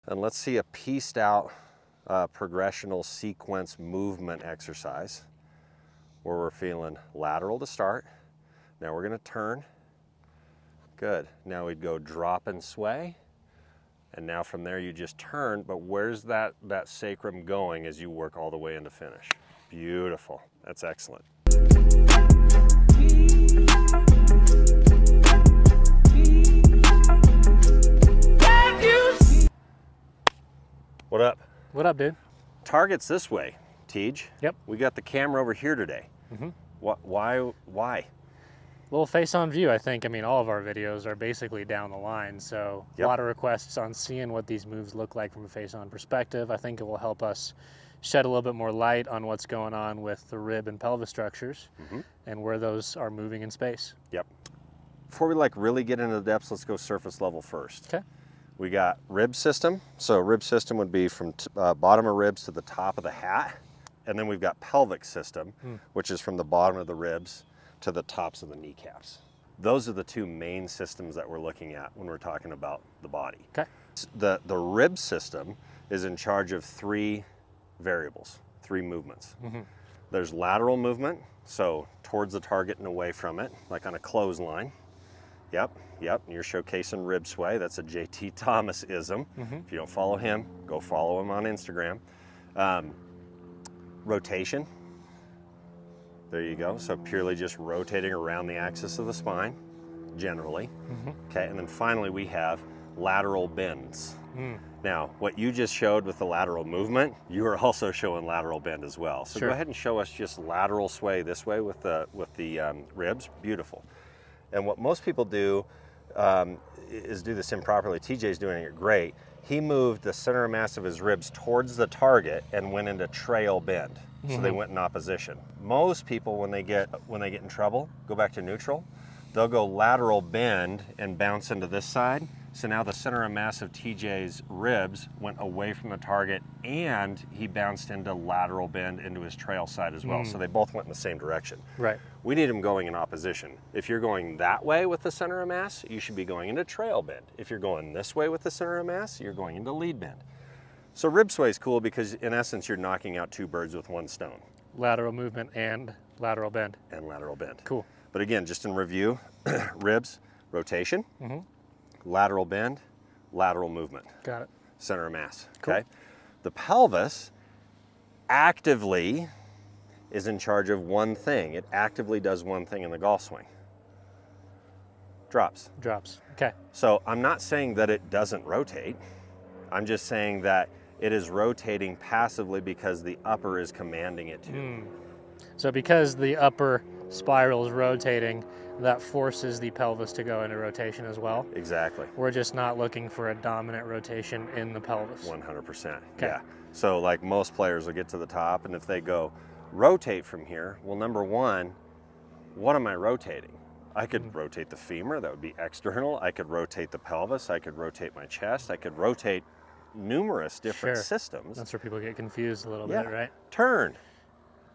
And let's see a pieced out progressional sequence movement exercise where we're feeling lateral to start. Now we're gonna turn. Good. Now we'd go drop and sway. And now from there you just turn, but where's that sacrum going as you work all the way into finish? Beautiful. That's excellent. What up? What up, dude? Target's this way, Tej. Yep. We got the camera over here today. Why? Little face-on view, I think. I mean, all of our videos are basically down the line, so a lot of requests on seeing what these moves look like from a face-on perspective. I think it will help us shed a little bit more light on what's going on with the rib and pelvis structures and where those are moving in space. Yep. Before we really get into the depths, let's go surface level first. Okay. We got rib system. So rib system would be from bottom of ribs to the top of the hat. And then we've got pelvic system, which is from the bottom of the ribs to the tops of the kneecaps. Those are the two main systems that we're looking at when we're talking about the body. Okay. The rib system is in charge of three variables, three movements. There's lateral movement, so towards the target and away from it, like on a clothesline. Yep. You're showcasing rib sway. That's a JT Thomas-ism. If you don't follow him, go follow him on Instagram. Rotation. There you go. So purely just rotating around the axis of the spine, generally. Okay, and then finally we have lateral bends. Now, what you just showed with the lateral movement, you are also showing lateral bend as well. So go ahead and show us just lateral sway this way with the ribs. Beautiful. And what most people do is do this improperly. TJ's doing it great. He moved the center of mass of his ribs towards the target and went into trail bend. So they went in opposition. Most people, when they get in trouble, go back to neutral. They'll go lateral bend and bounce into this side. So now the center of mass of TJ's ribs went away from the target and he bounced into lateral bend into his trail side as well. So they both went in the same direction. Right. We need them going in opposition. If you're going that way with the center of mass, you should be going into trail bend. If you're going this way with the center of mass, you're going into lead bend. So rib sway is cool because in essence, you're knocking out two birds with one stone. Lateral movement and lateral bend. And lateral bend. Cool. But again, just in review, ribs, rotation, lateral bend, lateral movement. Got it. Center of mass, Cool. okay? The pelvis actively is in charge of one thing. It actively does one thing in the golf swing. Drops. Drops, okay. So I'm not saying that it doesn't rotate. I'm just saying that it is rotating passively because the upper is commanding it to. So because the upper spiral is rotating, that forces the pelvis to go into rotation as well? Exactly. We're just not looking for a dominant rotation in the pelvis. 100%, okay. Yeah. So like most players will get to the top and if they go rotate from here, well, number one, what am I rotating? I could rotate the femur, that would be external. I could rotate the pelvis, I could rotate my chest, I could rotate numerous different systems. That's where people get confused a little bit, right? Turn.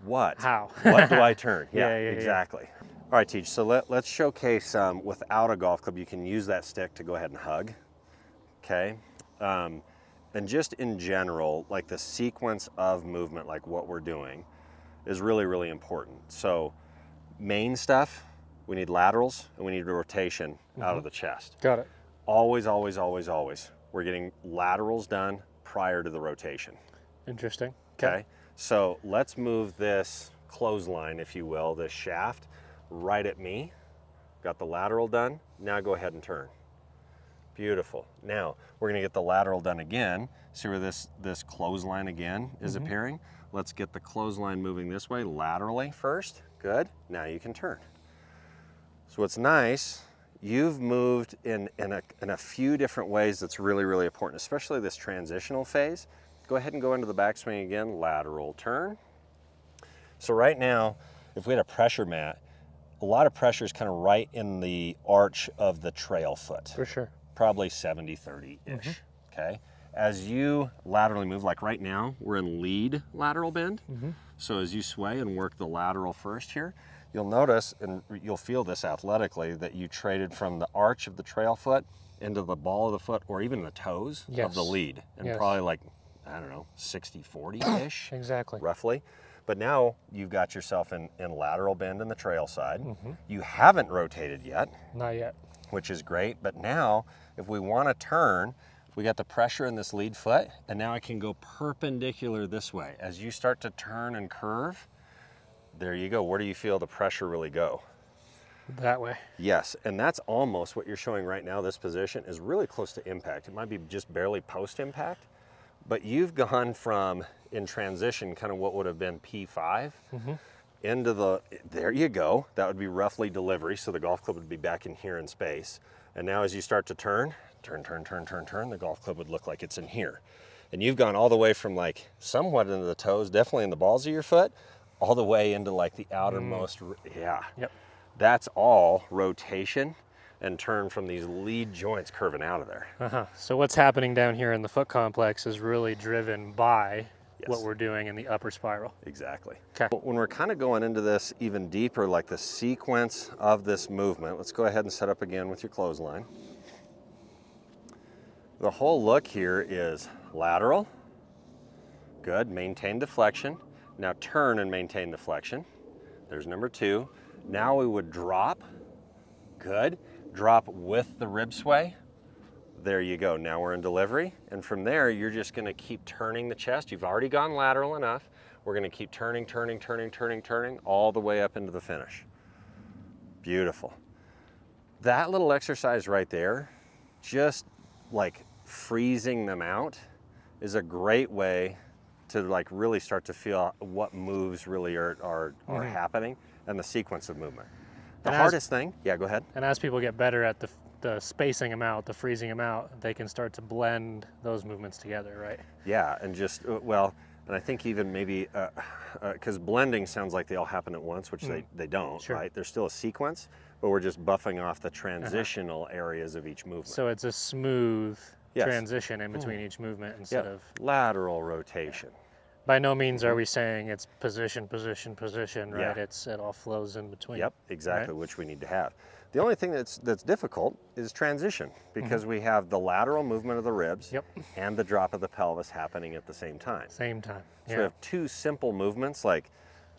What? How? What do I turn? Yeah, exactly. All right, Teach, so let's showcase without a golf club, you can use that stick to go ahead and hug, okay? And just in general, like the sequence of movement, like what we're doing, is really, really important. So main stuff, we need laterals and we need rotation out of the chest. Got it. Always, always, always, always. We're getting laterals done prior to the rotation. Interesting. Okay. So let's move this clothesline, if you will, this shaft right at me. Got the lateral done. Now go ahead and turn. Beautiful. Now we're going to get the lateral done again. See where this clothesline again is appearing? Let's get the clothesline moving this way laterally first. Good. Now you can turn. So what's nice, you've moved in a few different ways that's really, really important, especially this transitional phase. Go ahead and go into the backswing again, lateral turn. So right now, if we had a pressure mat, a lot of pressure is kind of right in the arch of the trail foot. For sure. Probably 70-30-ish, okay? As you laterally move, like right now, we're in lead lateral bend. So as you sway and work the lateral first here, you'll notice, and you'll feel this athletically, that you traded from the arch of the trail foot into the ball of the foot or even the toes of the lead. And probably like, I don't know, 60-40-ish. Exactly. Roughly. But now you've got yourself in lateral bend in the trail side. You haven't rotated yet. Not yet. Which is great. But now, if we want to turn, we got the pressure in this lead foot, and now I can go perpendicular this way. As you start to turn and curve, there you go. Where do you feel the pressure really go? That way. Yes, and that's almost what you're showing right now. This position is really close to impact. It might be just barely post-impact, but you've gone from, in transition, kind of what would have been P5 into the, there you go. That would be roughly delivery, so the golf club would be back in here in space. And now as you start to turn, the golf club would look like it's in here. And you've gone all the way from like somewhat into the toes, definitely in the balls of your foot, all the way into like the outermost, Yep. That's all rotation and turn from these lead joints curving out of there. So what's happening down here in the foot complex is really driven by what we're doing in the upper spiral. Exactly. Okay. When we're kind of going into this even deeper, like the sequence of this movement, let's go ahead and set up again with your clothesline. The whole look here is lateral. Good, maintain deflection. Now turn and maintain deflection. There's number 2. Now we would drop. Good. Drop with the rib sway. There you go. Now we're in delivery. And from there, you're just going to keep turning the chest. You've already gone lateral enough. We're going to keep turning all the way up into the finish. Beautiful. That little exercise right there, just like freezing them out, is a great way to like really start to feel what moves really are happening and the sequence of movement. The hardest thing, go ahead. And as people get better at the spacing them out, the freezing them out, they can start to blend those movements together, right? Yeah, and just, well, and I think even maybe, because blending sounds like they all happen at once, which they don't, right? There's still a sequence, but we're just buffing off the transitional areas of each movement. So it's a smooth transition in between each movement instead of lateral rotation. By no means are we saying it's position, position, position, right? It all flows in between. Yep, exactly, which we need to have. The only thing that's difficult is transition, because we have the lateral movement of the ribs and the drop of the pelvis happening at the same time. Same time. So we have 2 simple movements. Like,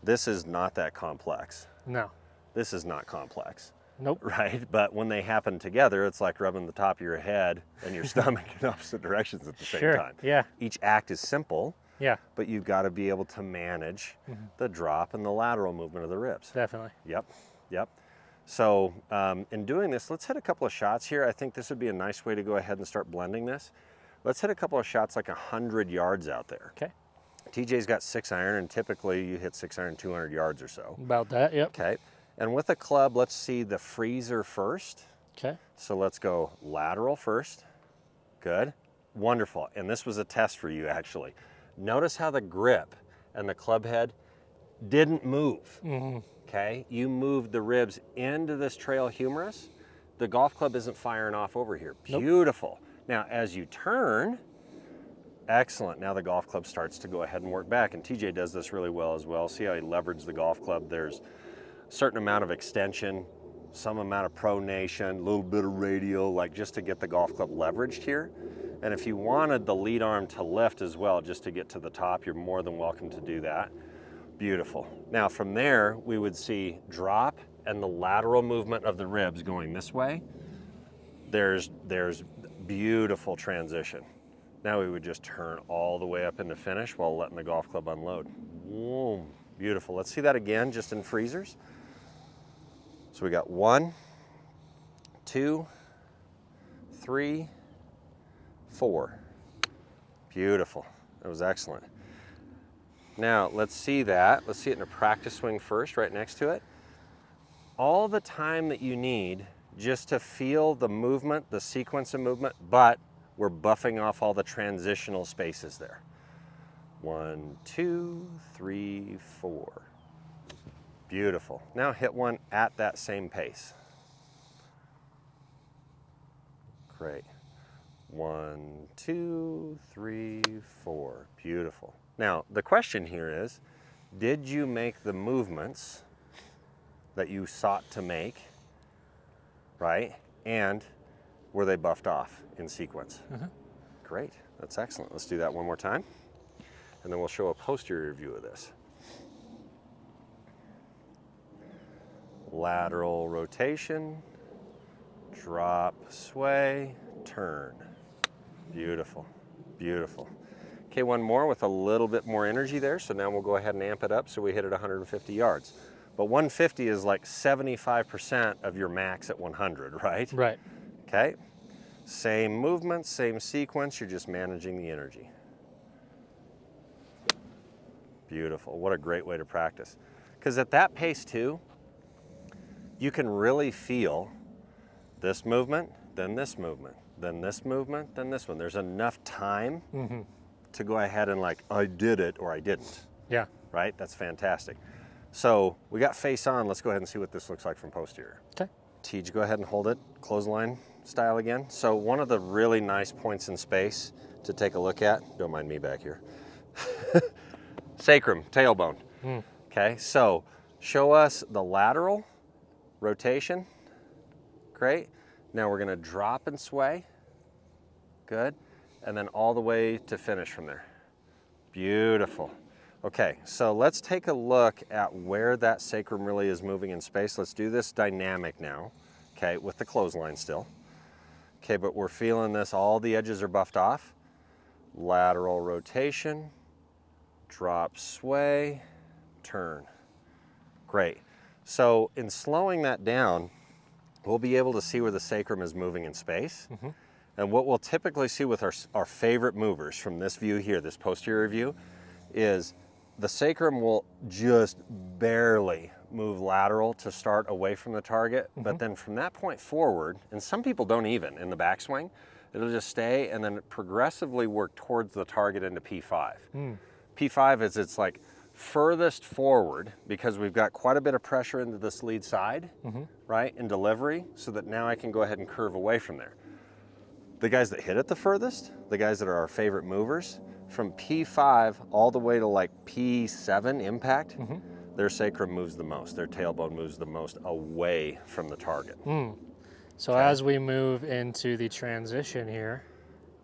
this is not that complex. No. This is not complex. Nope. Right? But when they happen together, it's like rubbing the top of your head and your stomach in opposite directions at the same time. Yeah. Each act is simple. Yeah. But you've got to be able to manage the drop and the lateral movement of the ribs. Definitely. Yep. So in doing this, let's hit a couple of shots here. I think this would be a nice way to go ahead and start blending this. Let's hit a couple of shots like 100 yards out there. Okay. TJ's got 6-iron, and typically you hit 6-iron 200 yards or so. About that, yep. Okay. And with a club, let's see the freezer first. Okay. So let's go lateral first. Good. Wonderful. And this was a test for you, actually. Notice how the grip and the club head didn't move. Okay, you moved the ribs into this trail humerus. The golf club isn't firing off over here. Beautiful. Now, as you turn, excellent. Now the golf club starts to go ahead and work back, and TJ does this really well as well. See how he leveraged the golf club? There's a certain amount of extension, some amount of pronation, a little bit of radial, like just to get the golf club leveraged here. And if you wanted the lead arm to lift as well, just to get to the top, you're more than welcome to do that. Beautiful. Now from there, we would see drop and the lateral movement of the ribs going this way. There's beautiful transition. Now we would just turn all the way up into finish while letting the golf club unload. Boom. Beautiful. Let's see that again, just in freezers. So we got 1, 2, 3, 4. Beautiful. That was excellent. Now let's see that. Let's see it in a practice swing first, right next to it. All the time that you need just to feel the movement, the sequence of movement, but we're buffing off all the transitional spaces there. 1, 2, 3, 4. Beautiful. Now hit one at that same pace. Great. 1, 2, 3, 4. Beautiful. Now, the question here is, did you make the movements that you sought to make, right? And were they buffed off in sequence? Uh-huh. Great, that's excellent. Let's do that one more time. And then we'll show a posterior view of this. Lateral rotation, drop, sway, turn. Beautiful, beautiful. Okay, one more with a little bit more energy there. So now we'll go ahead and amp it up so we hit it 150 yards. But 150 is like 75% of your max at 100, right? Right. Okay, same movement, same sequence, you're just managing the energy. Beautiful, what a great way to practice. Because at that pace too, you can really feel this movement, then this movement, then this movement, then this one. There's enough time to go ahead and like, I did it or I didn't. Yeah. Right, that's fantastic. So we got face on, let's go ahead and see what this looks like from posterior. Okay. Tej, go ahead and hold it, clothesline style again. So one of the really nice points in space to take a look at, don't mind me back here, sacrum, tailbone. Okay, so show us the lateral rotation, great. Now we're gonna drop and sway, good. And then all the way to finish from there. Beautiful. Okay, so let's take a look at where that sacrum really is moving in space. Let's do this dynamic now, okay, with the clothesline still. Okay, but we're feeling this, all the edges are buffed off. Lateral rotation, drop, sway, turn. Great. So in slowing that down, we'll be able to see where the sacrum is moving in space. And what we'll typically see with our favorite movers from this view here, this posterior view, is the sacrum will just barely move lateral to start away from the target, but then from that point forward, and some people don't even in the backswing, it'll just stay and then progressively work towards the target into P5. P5 is it's like furthest forward because we've got quite a bit of pressure into this lead side, right, in delivery, so that now I can go ahead and curve away from there. The guys that hit it the furthest, the guys that are our favorite movers, from P5 all the way to like P7 impact, their sacrum moves the most, their tailbone moves the most away from the target. So as we move into the transition here,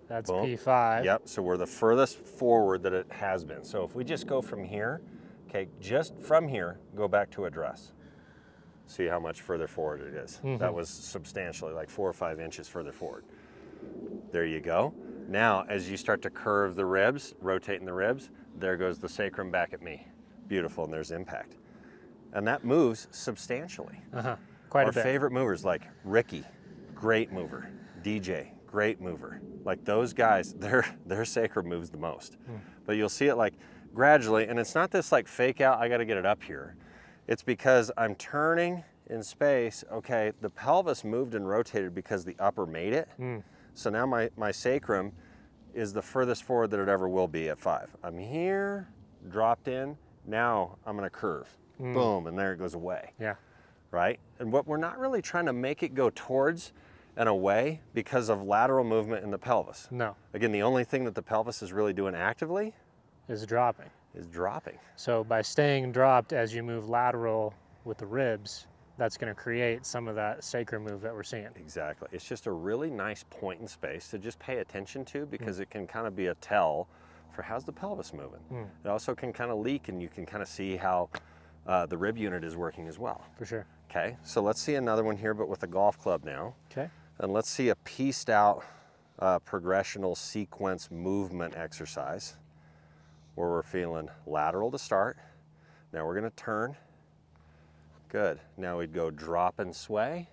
that's Boom. P5. Yep, so we're the furthest forward that it has been. So if we just go from here, okay, just from here, go back to address. See how much further forward it is. That was substantially, like 4 or 5 inches further forward. There you go. Now, as you start to curve the ribs, rotating the ribs, there goes the sacrum back at me. Beautiful, and there's impact. And that moves substantially. Quite Our a bit. favorite movers like Ricky, great mover. DJ, great mover. Like those guys, their sacrum moves the most. But you'll see it like gradually, and it's not this like fake out, I gotta get it up here. It's because I'm turning in space, okay, the pelvis moved and rotated because the upper made it. So now my sacrum is the furthest forward that it ever will be at 5. I'm here, dropped in, now I'm gonna curve. Boom, and there it goes away. Yeah. Right? And what we're not really trying to make it go towards and away because of lateral movement in the pelvis. No. Again, the only thing that the pelvis is really doing actively Is dropping. is dropping. So by staying dropped as you move lateral with the ribs, that's going to create some of that sacrum move that we're seeing. Exactly. It's just a really nice point in space to just pay attention to because it can kind of be a tell for how's the pelvis moving. It also can kind of leak and you can kind of see how the rib unit is working as well. For sure. Okay, so let's see another one here, but with a golf club now. Okay. And let's see a pieced out progressional sequence movement exercise where we're feeling lateral to start. Now we're gonna turn. Good. Now we'd go drop and sway.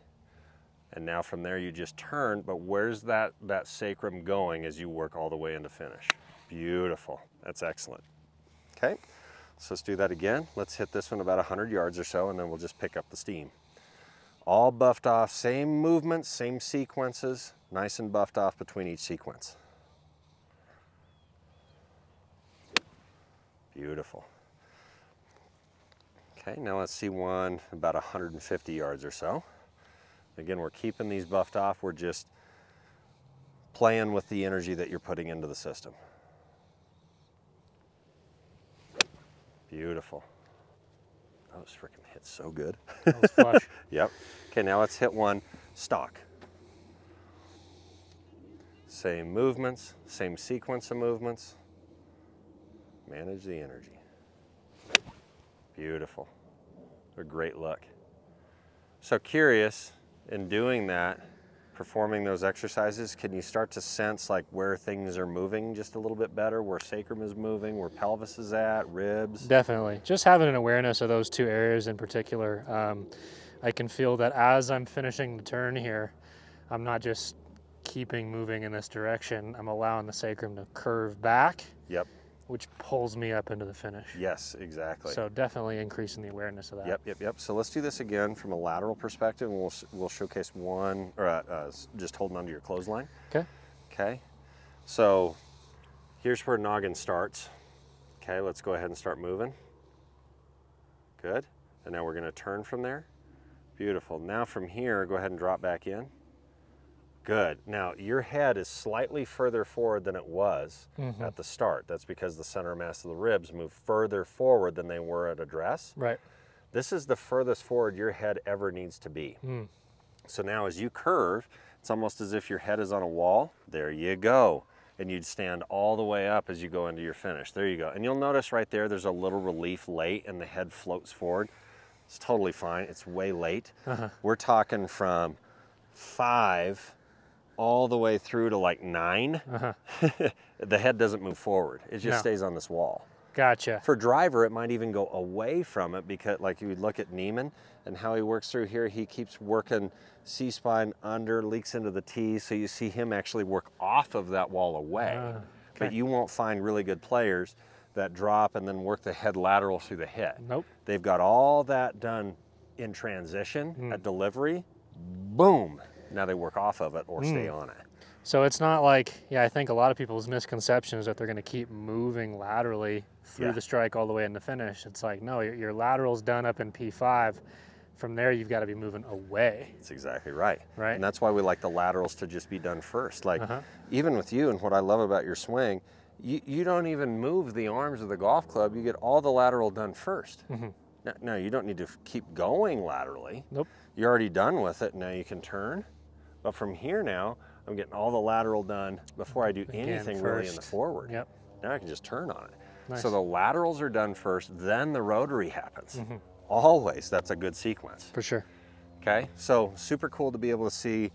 And now from there you just turn, but where's that sacrum going as you work all the way into finish? Beautiful. That's excellent. Okay, so let's do that again. Let's hit this one about 100 yards or so, and then we'll just pick up the steam. All buffed off, same movements, same sequences, nice and buffed off between each sequence. Beautiful. Okay, now let's see one about 150 yards or so. Again, we're keeping these buffed off. We're just playing with the energy that you're putting into the system. Beautiful. That was freaking hit so good. That was flush. Yep. Okay, now let's hit one stock. Same movements, same sequence of movements. Manage the energy. Beautiful. A great look. So curious, in doing that, performing those exercises, can you start to sense like where things are moving just a little bit better, where sacrum is moving, where pelvis is at, ribs? Definitely. Just having an awareness of those two areas in particular. I can feel that as I'm finishing the turn here, I'm not just keeping moving in this direction. I'm allowing the sacrum to curve back. Yep. Which pulls me up into the finish. Yes, exactly. So definitely increasing the awareness of that. Yep. So let's do this again from a lateral perspective, and we'll showcase one, or just holding onto your clothesline. Okay. Okay. So here's where noggin starts. Okay, let's go ahead and start moving. Good. And now we're going to turn from there. Beautiful. Now from here, go ahead and drop back in. Good. Now your head is slightly further forward than it was at the start. That's because the center mass of the ribs moved further forward than they were at address. Right. This is the furthest forward your head ever needs to be. So now as you curve, it's almost as if your head is on a wall. There you go. And you'd stand all the way up as you go into your finish. There you go. And you'll notice right there, there's a little relief late and the head floats forward. It's totally fine. It's way late. We're talking from 5 all the way through to like 9. The head doesn't move forward. It just stays on this wall. Gotcha. For driver, it might even go away from it, because like you would look at Neiman and how he works through here, he keeps working C-spine under, leaks into the T, so you see him actually work off of that wall away. But you won't find really good players that drop and then work the head lateral through the hip. Nope. They've got all that done in transition at delivery, boom. Now they work off of it or stay on it. So it's not like, I think a lot of people's misconception is that they're going to keep moving laterally through the strike all the way into finish. It's like, no, your lateral's done up in P5. From there, you've got to be moving away. That's exactly right. Right. And that's why we like the laterals to just be done first. Like, even with you, and what I love about your swing, you don't even move the arms of the golf club. You get all the lateral done first. No, you don't need to keep going laterally. Nope. You're already done with it. Now you can turn. But from here now, I'm getting all the lateral done before I do anything really in the forward. Yep. Now I can just turn on it. Nice. So the laterals are done first, then the rotary happens. Always, that's a good sequence. For sure. Okay, so super cool to be able to see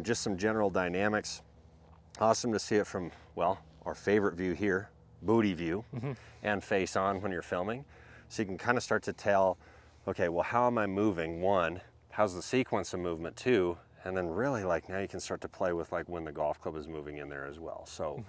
just some general dynamics. Awesome to see it from, well, our favorite view here, booty view, and face on when you're filming. So you can kind of start to tell, okay, well, how am I moving? 1, how's the sequence of movement? 2, and then really like now you can start to play with like when the golf club is moving in there as well. So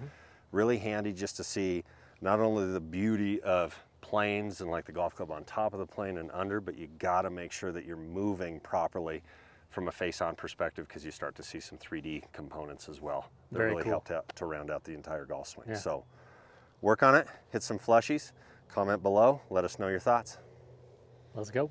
really handy just to see not only the beauty of planes and like the golf club on top of the plane and under, but you got to make sure that you're moving properly from a face-on perspective, because you start to see some 3D components as well that really helped out to round out the entire golf swing. So work on it, hit some flushies, comment below, let us know your thoughts. Let's go.